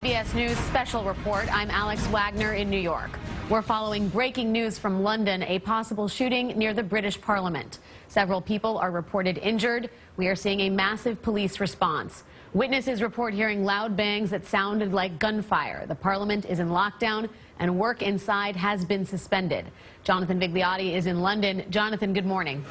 CBS News special report. I'm Alex Wagner in New York. We're following breaking news from London, a possible shooting near the British Parliament. Several people are reported injured. We are seeing a massive police response. Witnesses report hearing loud bangs that sounded like gunfire. The Parliament is in lockdown and work inside has been suspended. Jonathan Vigliotti is in London. Jonathan, good morning.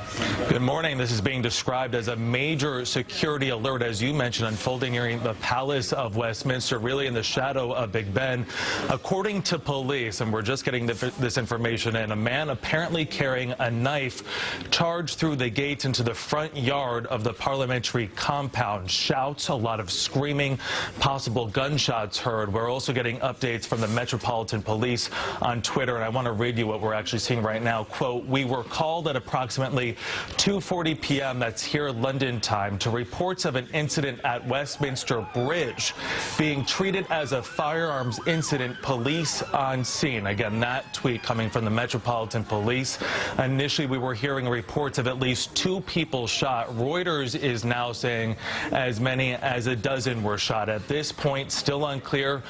Good morning. This is being described as a major security alert, as you mentioned, unfolding here in the Palace of Westminster, really in the shadow of Big Ben. According to police, and we're just getting this information in, a man apparently carrying a knife charged through the gates into the front yard of the parliamentary compound. Shouts, a lot of screaming, possible gunshots heard. We're also getting updates from the Metropolitan Police on Twitter, and I want to read you what we're actually seeing right now. Quote, "We were called at approximately 2:40 p.m. that's here London time to reports of an incident at Westminster Bridge being treated as a firearms incident. Police on scene." Again, that tweet coming from the Metropolitan Police. Initially, we were hearing reports of at least 2 people shot. Reuters is now saying as many as a dozen were shot. At this point, still unclear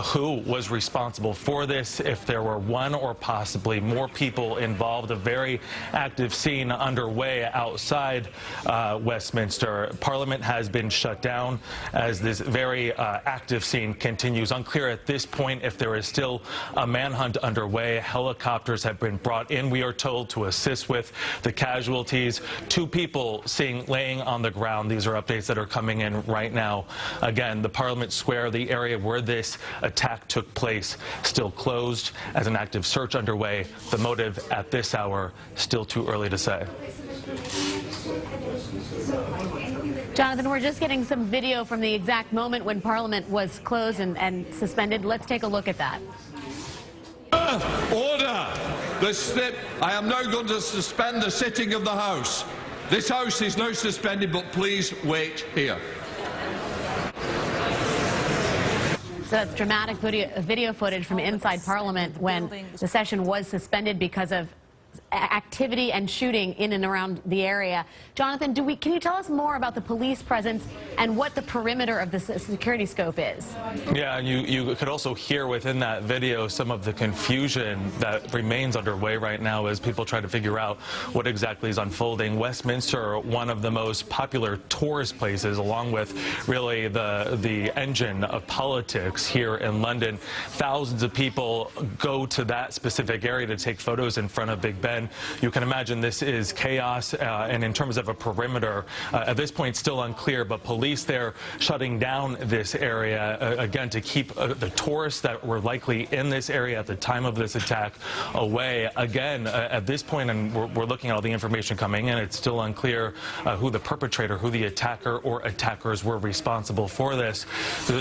who was responsible for this, if there were one or possibly more people involved. A very active scene underway outside Westminster. Parliament has been shut down as this very active scene continues. Unclear at this point if there is still a manhunt underway. Helicopters have been brought in, we are told, to assist with the casualties. 2 people laying on the ground. These are updates that are coming in right now. Again, the Parliament Square, the area where this attack took place, still closed as an active search underway. The motive at this hour, still too early to say. Jonathan, we're just getting some video from the exact moment when Parliament was closed and suspended. Let's take a look at that. Order! I am now going to suspend the sitting of the House. This House is now suspended, but please wait here. So that's dramatic video footage from inside Parliament when the session was suspended because of activity and shooting in and around the area. Jonathan, can you tell us more about the police presence and what the perimeter of the security scope is? Yeah, and you could also hear within that video some of the confusion that remains underway right now as people try to figure out what exactly is unfolding. Westminster, one of the most popular tourist places, along with really the engine of politics here in London. Thousands of people go to that specific area to take photos in front of Big Ben. You can imagine this is chaos, and in terms of a perimeter, at this point still unclear, but police there shutting down this area, again, to keep the tourists that were likely in this area at the time of this attack away. Again, at this point, and we're looking at all the information coming in, it's still unclear who the perpetrator, who the attacker or attackers were responsible for this.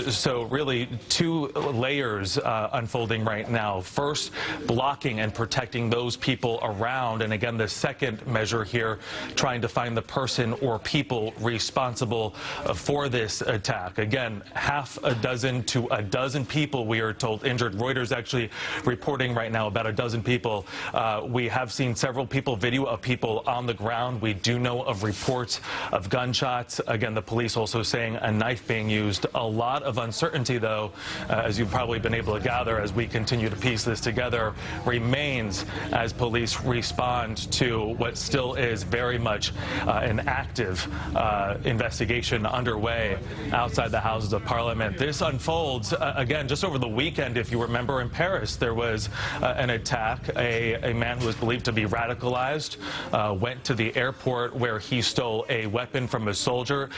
So really 2 layers unfolding right now. First, blocking and protecting those people around. And again, the second measure here, trying to find the person or people responsible for this attack. Again, half a dozen to a dozen people, we are told, injured. Reuters actually reporting right now about a dozen people. We have seen several video of people on the ground. We do know of reports of gunshots. Again, the police also saying a knife being used. A lot of uncertainty, though, as you've probably been able to gather as we continue to piece this together, remains as police respond to what still is very much an active investigation underway outside the Houses of Parliament. This unfolds, again, just over the weekend. If you remember, in Paris, there was an attack. A man who was believed to be radicalized went to the airport where he stole a weapon from a soldier.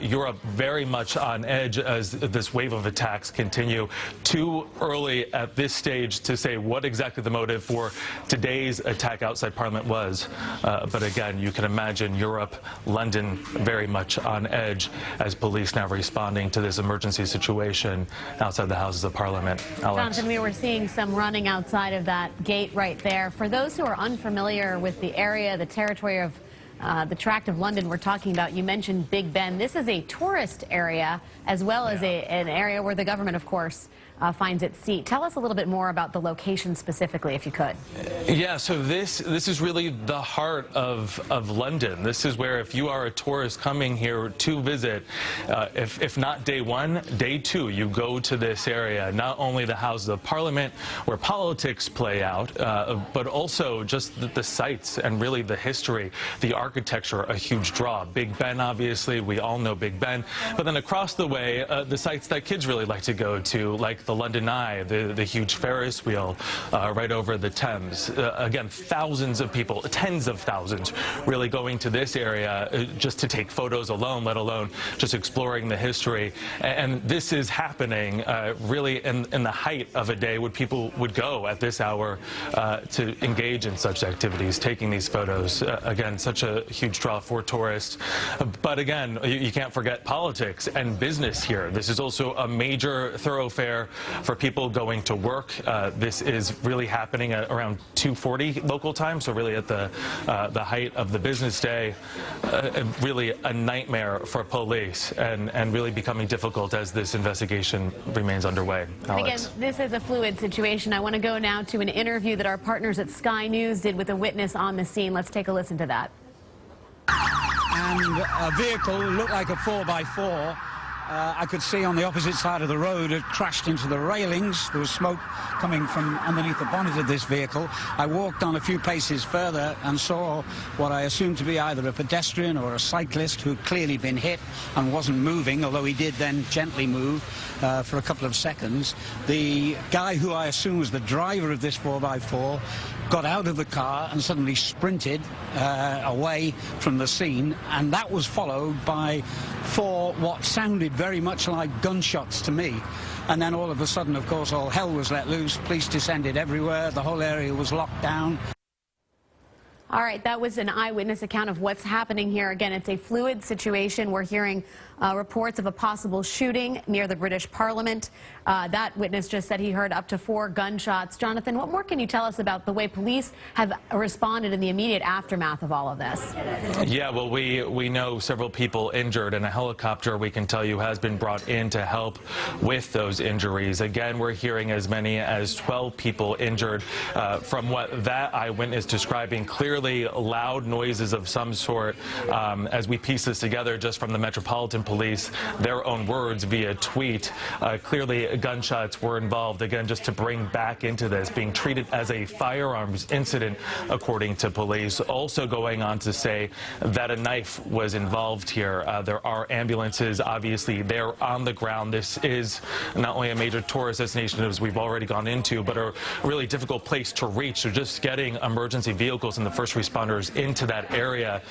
Europe very much on edge as this wave of attacks continue. Too early at this stage to say what exactly the motive for today's attack outside Parliament was. But again, you can imagine Europe, London, very much on edge as police now responding to this emergency situation outside the Houses of Parliament. Alex. Jonathan, we were seeing some running outside of that gate right there. For those who are unfamiliar with the area, the territory of the tract of London we're talking about. You mentioned Big Ben. This is a tourist area as well as an area where the government, of course, finds its seat. Tell us a little bit more about the location specifically, if you could. Yeah, so this is really the heart of London. This is where, if you are a tourist coming here to visit, if not day one, day two, you go to this area. Not only the Houses of Parliament, where politics play out, but also just the sights and really the history, the architecture, a huge draw. Big Ben, obviously, we all know Big Ben. But then across the way, the sites that kids really like to go to, like the London Eye, the huge Ferris wheel right over the Thames. Again, thousands of people, tens of thousands, really going to this area just to take photos alone, let alone just exploring the history. And this is happening really in the height of a day when people would go at this hour to engage in such activities, taking these photos. Again, such a huge draw for tourists. But again, you can't forget politics and business here. This is also a major thoroughfare for people going to work. This is really happening at around 2:40 local time, so really at the height of the business day. Really a nightmare for police, and really becoming difficult as this investigation remains underway. Alex. Again, this is a fluid situation. I want to go now to an interview that our partners at Sky News did with a witness on the scene. Let's take a listen to that. And a vehicle looked like a 4x4. I could see on the opposite side of the road it crashed into the railings. There was smoke coming from underneath the bonnet of this vehicle. I walked on a few paces further and saw what I assumed to be either a pedestrian or a cyclist who had clearly been hit and wasn't moving, although he did then gently move for a couple of seconds. The guy who I assume was the driver of this 4x4 got out of the car and suddenly sprinted away from the scene, and that was followed by 4 what sounded very much like gunshots to me. And then all of a sudden, of course, all hell was let loose. Police descended everywhere. The whole area was locked down. All right, that was an eyewitness account of what's happening here. Again, it's a fluid situation. We're hearing reports of a possible shooting near the British Parliament. That witness just said he heard up to 4 gunshots. Jonathan, what more can you tell us about the way police have responded in the immediate aftermath of all of this? Yeah, well, we know several people injured, and a helicopter, we can tell you, has been brought in to help with those injuries. Again, we're hearing as many as 12 people injured from what that eyewitness describing clearly loud noises of some sort. As we piece this together just from the Metropolitan Police, their own words via tweet, clearly gunshots were involved. Again, just to bring back into this, being treated as a firearms incident, according to police. Also going on to say that a knife was involved here. There are ambulances, obviously, they're on the ground. This is not only a major tourist destination, as we've already gone into, but a really difficult place to reach. So just getting emergency vehicles and the first responders into that area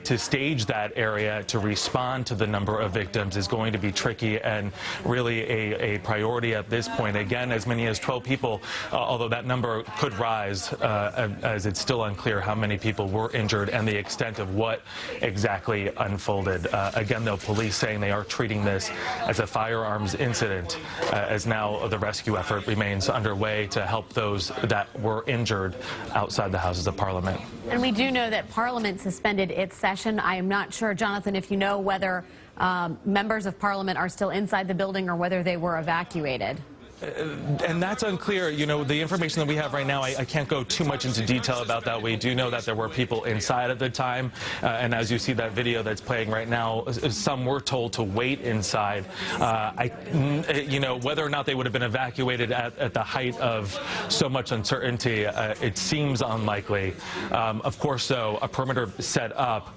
to stage that area to respond to the number of victims is going to be tricky, and really a priority at this point. Again, as many as 12 people, although that number could rise, as it's still unclear how many people were injured and the extent of what exactly unfolded. Again, though, police saying they are treating this as a firearms incident, as now the rescue effort remains underway to help those that were injured outside the Houses of Parliament. And we do know that Parliament suspended its session. I am not sure, Jonathan, if you know whether members of Parliament are still inside the building or whether they were evacuated. And that's unclear. You know, the information that we have right now, I can't go too much into detail about that. We do know that there were people inside at the time, and as you see that video that's playing right now, some were told to wait inside. You know, whether or not they would have been evacuated at the height of so much uncertainty, it seems unlikely. Of course, though, a perimeter set up,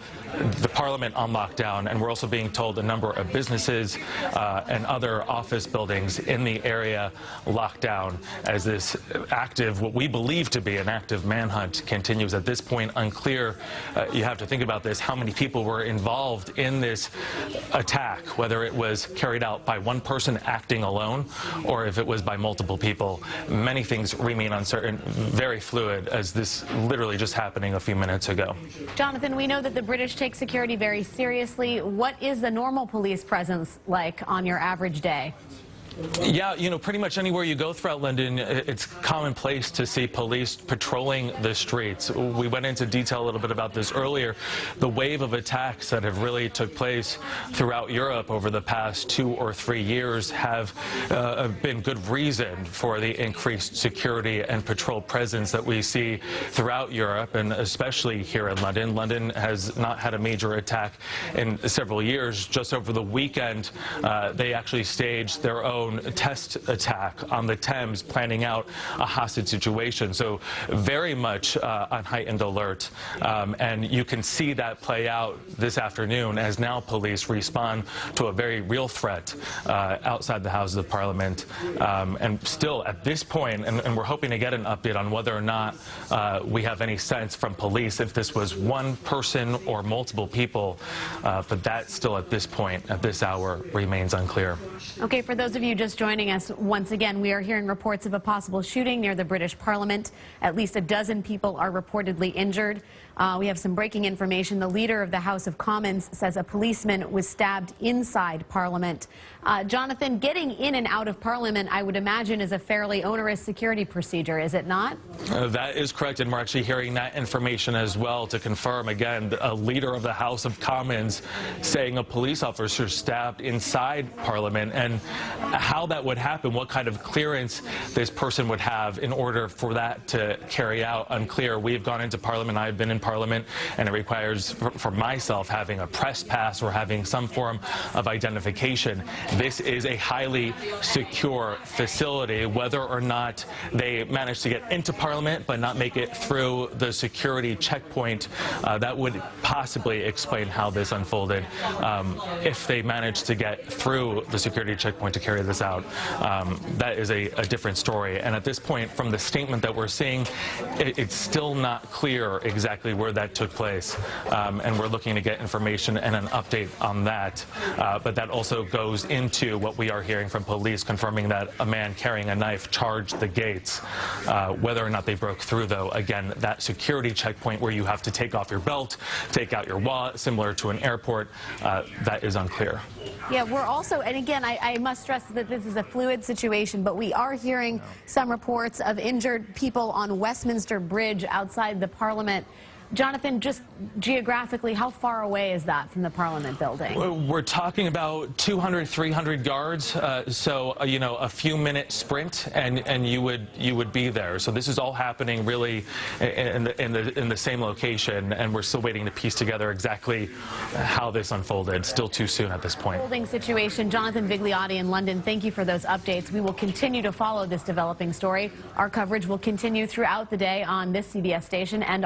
the Parliament on lockdown, and we're also being told a number of businesses and other office buildings in the area locked down as this active, what we believe to be an active manhunt, continues. At this point, unclear. You have to think about this, how many people were involved in this attack, whether it was carried out by one person acting alone or if it was by multiple people. Many things remain uncertain, very fluid, as this literally just happening a few minutes ago. Jonathan, we know that the British take security very seriously. What is the normal police presence like on your average day? Yeah, pretty much anywhere you go throughout London, it's commonplace to see police patrolling the streets. We went into detail a little bit about this earlier. The wave of attacks that have really took place throughout Europe over the past 2 or 3 years have been good reason for the increased security and patrol presence that we see throughout Europe, and especially here in London. London has not had a major attack in several years. Just over the weekend, they actually staged their own test attack on the Thames, planning out a hostage situation. So very much on heightened alert. And you can see that play out this afternoon as now police respond to a very real threat outside the Houses of Parliament. And still at this point, and we're hoping to get an update on whether or not we have any sense from police if this was one person or multiple people. But that still at this point, at this hour, remains unclear. Okay, for those of you just joining us, once again, we are hearing reports of a possible shooting near the British Parliament. At least a dozen people are reportedly injured. We have some breaking information. The leader of the House of Commons says a policeman was stabbed inside Parliament. Jonathan, getting in and out of Parliament, I would imagine, is a fairly onerous security procedure, is it not? That is correct, and we're actually hearing that information as well to confirm, again, a leader of the House of Commons saying a police officer stabbed inside Parliament, and how that would happen, what kind of clearance this person would have in order for that to carry out, unclear. We've gone into Parliament, I've been in Parliament, and it requires, for myself, having a press pass or having some form of identification. This is a highly secure facility. Whether or not they manage to get into Parliament but not make it through the security checkpoint, that would possibly explain how this unfolded. If they manage to get through the security checkpoint to carry this out, that is a different story. And at this point, from the statement that we're seeing, it's still not clear exactly where that took place. And we're looking to get information and an update on that. But that also goes into what we are hearing from police, confirming that a man carrying a knife charged the gates. Whether or not they broke through, though, again, that security checkpoint where you have to take off your belt, take out your wallet, similar to an airport, that is unclear. Yeah, we're also, and again, I must stress that this is a fluid situation, but we are hearing some reports of injured people on Westminster Bridge outside the Parliament. Jonathan, just geographically, how far away is that from the Parliament building? We're talking about 200, 300 yards, so a few minute sprint, and you would be there. So this is all happening really in the same location, and we're still waiting to piece together exactly how this unfolded. Still too soon at this point. Holding situation. Jonathan Vigliotti in London, thank you for those updates. We will continue to follow this developing story. Our coverage will continue throughout the day on this CBS station and on